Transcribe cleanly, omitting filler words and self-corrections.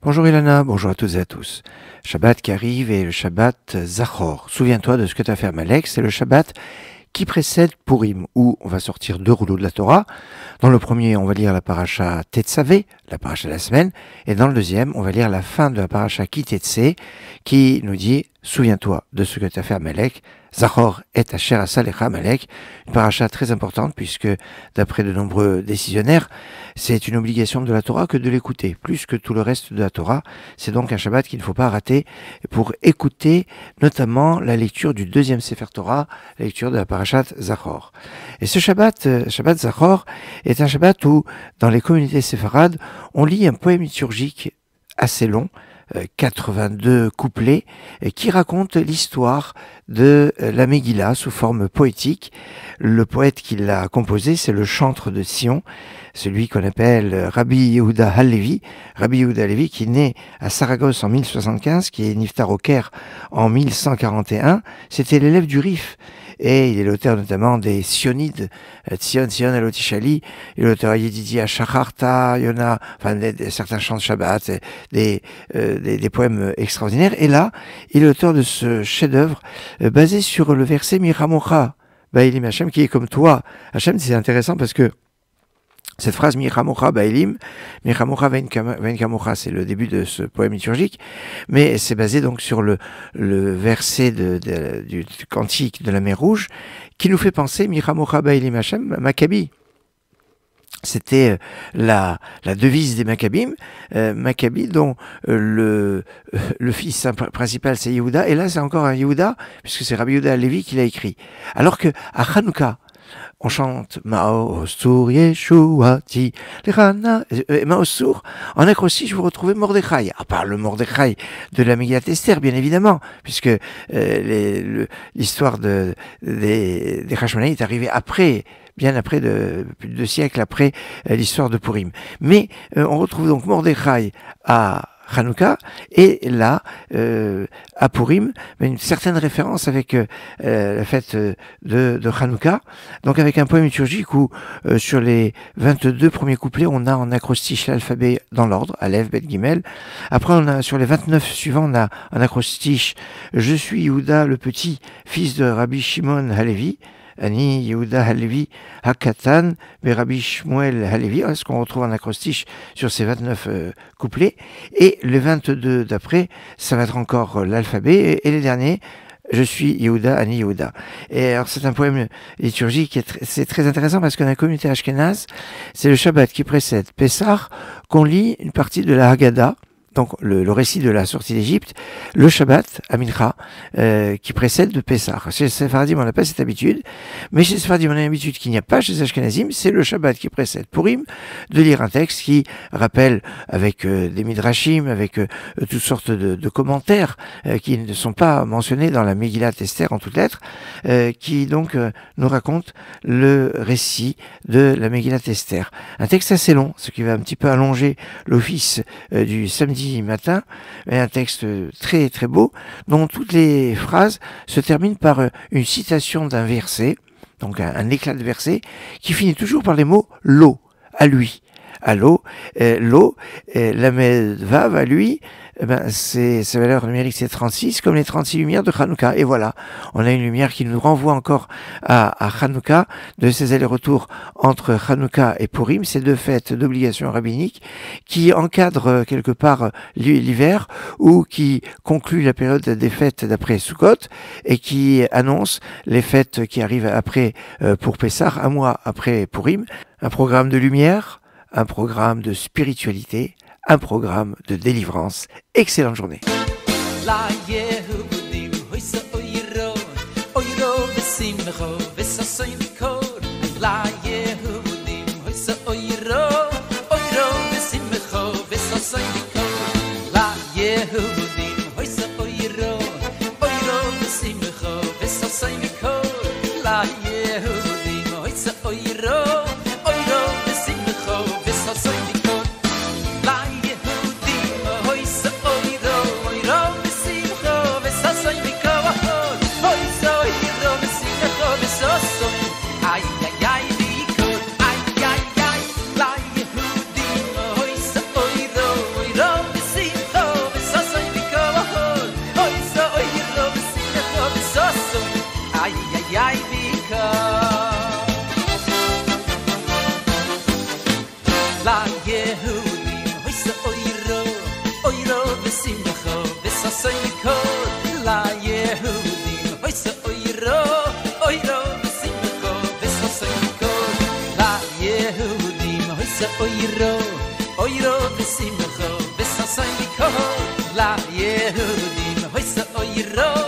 Bonjour Ilana, bonjour à toutes et à tous. Shabbat qui arrive et le Shabbat Zachor. Souviens-toi de ce que tu as fait à Malek, c'est le Shabbat qui précède Purim, où on va sortir 2 rouleaux de la Torah. Dans le premier, on va lire la paracha Tetzavé, la paracha de la semaine, et dans le deuxième, on va lire la fin de la paracha Kitetse, qui nous dit « Souviens-toi de ce que tu as fait à Malek, Zachor et Asher Asalecha Malek », une paracha très importante puisque, d'après de nombreux décisionnaires, c'est une obligation de la Torah que de l'écouter, plus que tout le reste de la Torah. C'est donc un Shabbat qu'il ne faut pas rater pour écouter notamment la lecture du deuxième Sefer Torah, la lecture de la parashat Zachor. Et ce Shabbat Zachor, est un Shabbat où, dans les communautés séfarades, on lit un poème liturgique assez long, 82 couplets, qui raconte l'histoire de la Megillah sous forme poétique. Le poète qui l'a composé, c'est le chantre de Sion, celui qu'on appelle Rabbi Yehuda Halevi. Rabbi Yehuda Halevi qui est né à Saragosse en 1075, qui est niftar au Caire en 1141. C'était l'élève du Rif. Et il est l'auteur notamment des Sionides, Tzion Alotishali, il est l'auteur Yedidi Shacharta, Yona, enfin certains chants de Shabbat, des poèmes extraordinaires. Et là, il est l'auteur de ce chef-d'œuvre basé sur le verset Miramocha, Ba'ilim Hashem, qui est comme toi. Hashem, c'est intéressant parce que cette phrase Miramocha Ba'ilim, Miramocha Venkamocha, c'est le début de ce poème liturgique, mais c'est basé donc sur le verset du cantique de la mer Rouge, qui nous fait penser Miramocha Ba'ilim Hashem, Maccabi. C'était la devise des Maccabim, Maccabi dont le fils principal c'est Yehuda, et là c'est encore un Yehuda, puisque c'est Rabbi Yehuda Halevi qui l'a écrit. Alors que à Hanouka, on chante Ma'osur Yeshuati Lechana, Ma'osur. En acrostiche, vous retrouvez Mordechai. À part le Mordechai de la Megillat Esther, bien évidemment, puisque l'histoire des Hashmonaïs est arrivée après, bien après, plus de 2 siècles après l'histoire de Purim. Mais on retrouve donc Mordechai à Hanouka, et là, à Purim, une certaine référence avec la fête de Hanouka, donc avec un poème liturgique où, sur les 22 premiers couplets, on a en acrostiche l'alphabet dans l'ordre, Aleph, Bet, Gimel. Après, on a, sur les 29 suivants, on a en acrostiche « Je suis Yehuda, le petit, fils de Rabbi Shimon Halevi ». Ani Yehuda Halevi Hakatan, Rabbi Shmuel Halevi, ce qu'on retrouve en acrostiche sur ces 29 couplets. Et les 22 d'après, ça va être encore l'alphabet. Et les derniers, je suis Yehuda, Ani Yehuda. Et alors c'est un poème liturgique c'est très intéressant parce que dans la communauté ashkénaze, c'est le Shabbat qui précède Pessah qu'on lit une partie de la Haggadah, donc le récit de la sortie d'Égypte, le Shabbat, à Mincha, qui précède le Pessah. Chez les Sephardim, on n'a pas cette habitude, mais chez les Sephardim, on a une habitude qu'il n'y a pas chez les Ashkenazim, c'est le Shabbat qui précède Purim, de lire un texte qui rappelle, avec des midrashim, avec toutes sortes de commentaires qui ne sont pas mentionnés dans la Megillat Esther en toutes lettres, qui donc nous raconte le récit de la Megillat Esther. Un texte assez long, ce qui va un petit peu allonger l'office du samedi matin, mais un texte très très beau, dont toutes les phrases se terminent par une citation d'un verset, donc un éclat de verset, qui finit toujours par les mots « l'eau », à lui. À l'eau, Lamed Vav, à lui, sa valeur numérique c'est 36, comme les 36 lumières de Hanouka. Et voilà, on a une lumière qui nous renvoie encore à Hanouka, de ces allers-retours entre Hanouka et Purim, ces 2 fêtes d'obligation rabbinique qui encadrent quelque part l'hiver, ou qui concluent la période des fêtes d'après Sukkot, et qui annoncent les fêtes qui arrivent après pour Pessah, un mois après Purim. Un programme de lumière, un programme de spiritualité, un programme de délivrance. Excellente journée. v'simcha v'sasay mikol la Yehudim hoysa oyro v'simcha v'sasay mikol la Yehudim hoysa oyro v'simcha v'sasay mikol la Yehudim hoysa oyro